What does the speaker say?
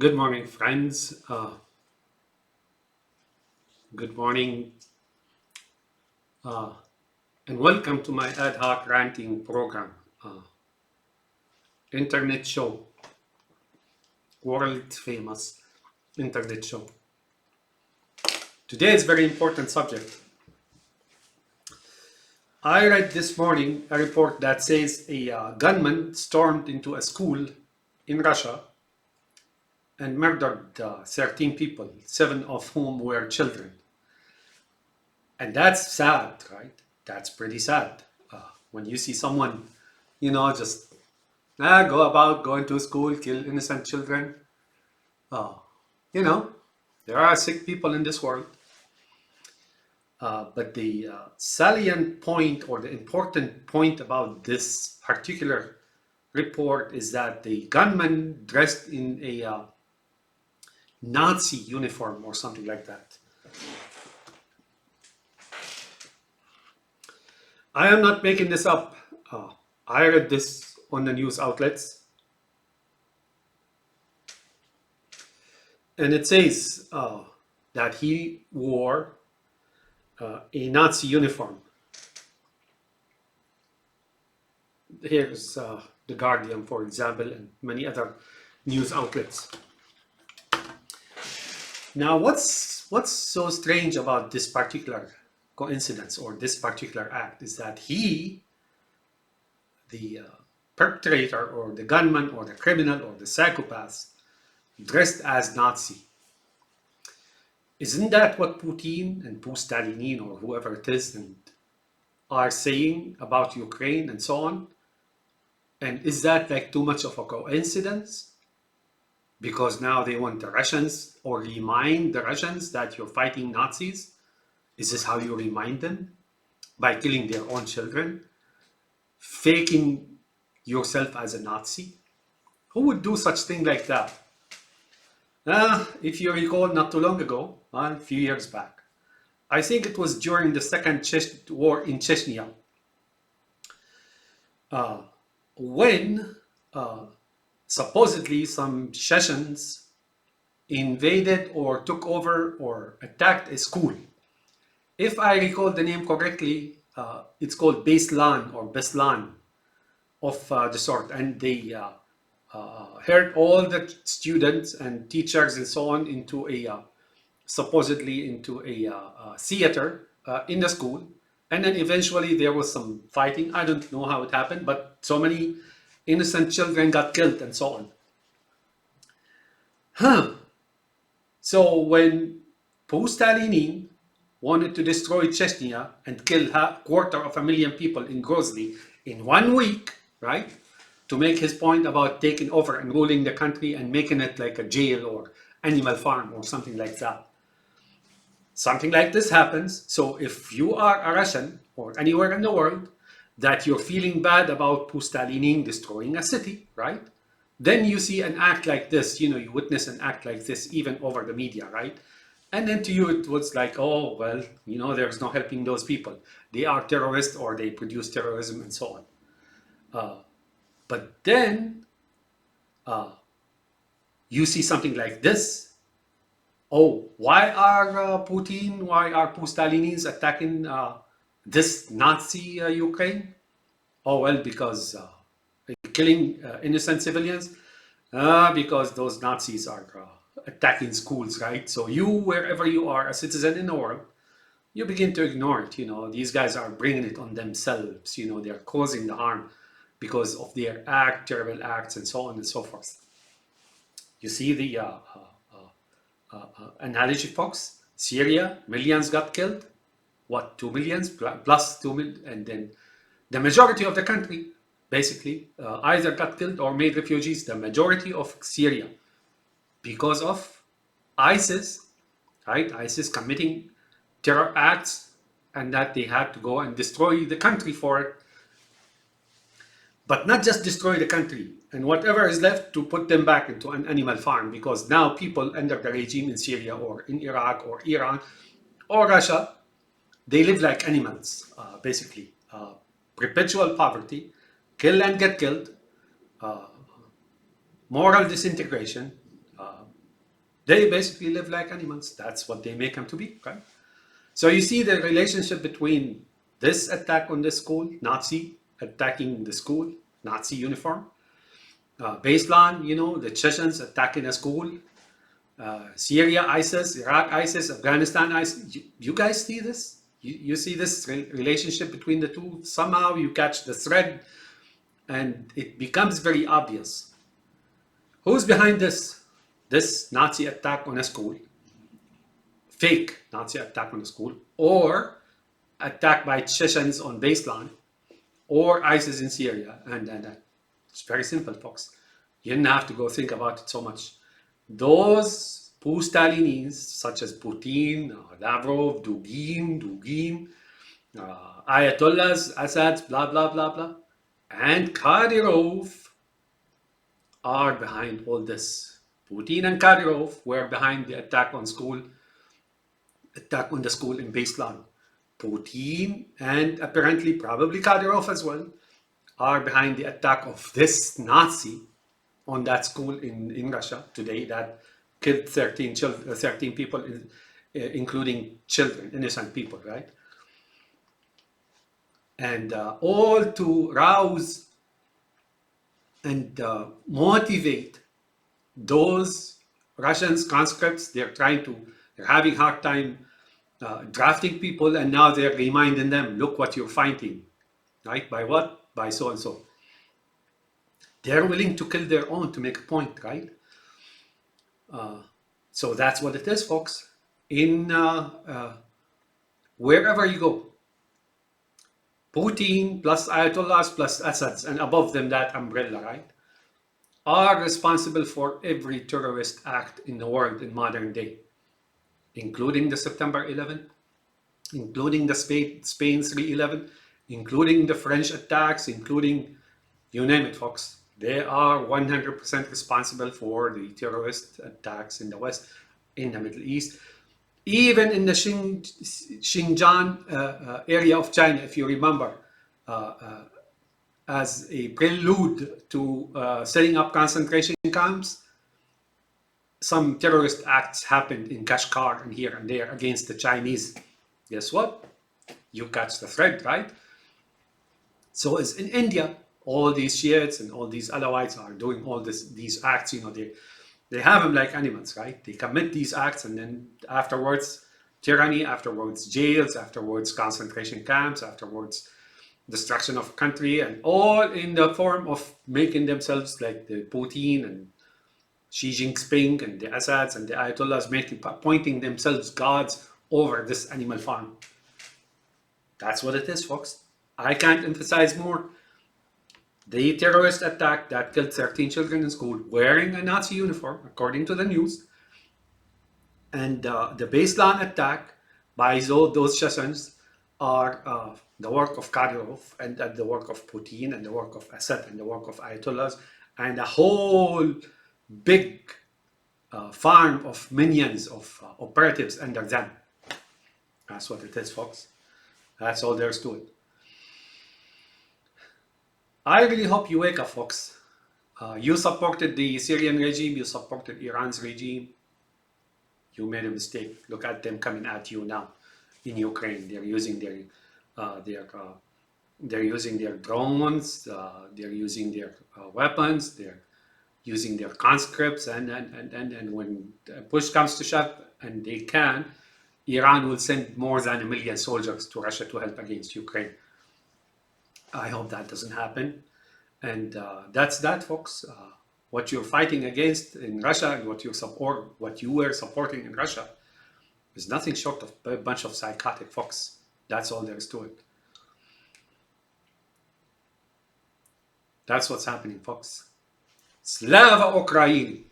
Good morning, friends. Good morning, uh, and welcome to my ad hoc ranting program, internet show, world famous internet show. Today is very important subject. I read this morning a report that says a gunman stormed into a school in Russia and murdered 13 people, 7 of whom were children. And that's sad, right? That's pretty sad. When you see someone, just go about going to school, kill innocent children. Uh, you know, there are sick people in this world. But the salient point or the important point about this particular report is that the gunman dressed in a Nazi uniform or something like that. I am not making this up. I read this on the news outlets. And it says that he wore a Nazi uniform. Here's The Guardian, for example, and many other news outlets. Now, what's so strange about this particular coincidence or this particular act is that he, the perpetrator or the gunman or the criminal or the psychopath, dressed as Nazi. Isn't that what Putin and Pustalenin or whoever it is and are saying about Ukraine and so on? And is that like too much of a coincidence? Because now they want the Russians or remind the Russians that you're fighting Nazis? Is this how you remind them? By killing their own children? Faking yourself as a Nazi? Who would do such thing like that? If you recall, not too long ago, a few years back, I think it was during the second war in Chechnya, when supposedly some Chechens invaded or took over or attacked a school. If I recall the name correctly, it's called Beslan or Beslan of the sort, and they herd all the students and teachers and so on into a supposedly into a theater in the school, and then eventually there was some fighting. I don't know how it happened, but so many innocent children got killed and so on. So when Pustalenin wanted to destroy Chechnya and kill a quarter of a million people in Grozny in 1 week, right? To make his point about taking over and ruling the country and making it like a jail or animal farm or something like that. Something like this happens. So if you are a Russian or anywhere in the world that you're feeling bad about Pustalenin destroying a city, right? Then you see an act like this, you witness an act like this even over the media, right? And then to you it was like, oh, well, there's no helping those people. They are terrorists or they produce terrorism and so on. But then you see something like this. Oh, why are Pustalinins attacking this Nazi Ukraine? Oh, well, because killing innocent civilians? Because those Nazis are attacking schools, right? So you, wherever you are, a citizen in the world, you begin to ignore it. These guys are bringing it on themselves. They're causing the harm because of their terrible acts, and so on and so forth. You see the analogy, folks. Syria, millions got killed. What, 2 millions plus 2 million? And then the majority of the country, basically, either got killed or made refugees. The majority of Syria, because of ISIS, right? ISIS committing terror acts, and that they had to go and destroy the country for it. But not just destroy the country and whatever is left to put them back into an animal farm, because now people under the regime in Syria or in Iraq or Iran or Russia, they live like animals, basically. Perpetual poverty, kill and get killed, moral disintegration, They basically live like animals. That's what they make them to be, right? So you see the relationship between this attack on the school, Nazi attacking the school, Nazi uniform, Beslan, the Chechens attacking a school, Syria ISIS, Iraq ISIS, Afghanistan ISIS. You guys see this? You see this relationship between the two? Somehow you catch the thread and it becomes very obvious. Who's behind this? This Nazi attack on a school, fake Nazi attack on a school, or attack by Chechens on Beslan, or ISIS in Syria. And it's very simple, folks. You didn't have to go think about it so much. Those Pustalenins, such as Putin, Lavrov, Dugin, Ayatollahs, Assads, blah, blah, blah, blah, and Karyrov are behind all this. Putin and Karyrov were behind the attack on the school in Beslan. Putin and apparently probably Karyrov as well are behind the attack of this Nazi on that school in Russia today that killed 13 people, including children, innocent people, right? And all to rouse and motivate those Russians conscripts. They're having hard time drafting people, and now they're reminding them, look what you're fighting, right? By what? By so and so. They're willing to kill their own to make a point, right? So that's what it is, folks. In wherever you go, Putin plus Ayatollahs plus Assads, and above them that umbrella, right, are responsible for every terrorist act in the world in modern day, including the September 11th, including the Spain 3/11, including the French attacks, including, you name it, folks. They are 100% responsible for the terrorist attacks in the West, in the Middle East, even in the Xinjiang area of China, if you remember, as a prelude to setting up concentration camps. Some terrorist acts happened in Kashgar and here and there against the Chinese. Guess what? You catch the thread, right? So as in India, all these Shiites and all these Alawites are doing all these acts. They have them like animals, right? They commit these acts, and then afterwards tyranny, afterwards jails, afterwards concentration camps, afterwards destruction of country, and all in the form of making themselves like the Putin and Xi Jinping and the Assads and the Ayatollahs, pointing themselves gods over this animal farm. That's what it is, folks. I can't emphasize more. The terrorist attack that killed 13 children in school wearing a Nazi uniform, according to the news, and the Beslan attack by those Chechens are the work of Karyrov, and the work of Putin, and the work of Assad, and the work of Ayatollahs, and a whole big farm of minions, of operatives under them. That's what it is, folks. That's all there is to it. I really hope you wake up, folks. You supported the Syrian regime, you supported Iran's regime. You made a mistake. Look at them coming at you now in Ukraine. They're using their drones. They're using their weapons. They're using their conscripts. And when push comes to shove, and they can, Iran will send more than 1 million soldiers to Russia to help against Ukraine. I hope that doesn't happen. And that's that, folks. What you're fighting against in Russia and what you were supporting in Russia is nothing short of a bunch of psychotic folks. That's all there is to it. That's what's happening, folks. Slava Ukraini!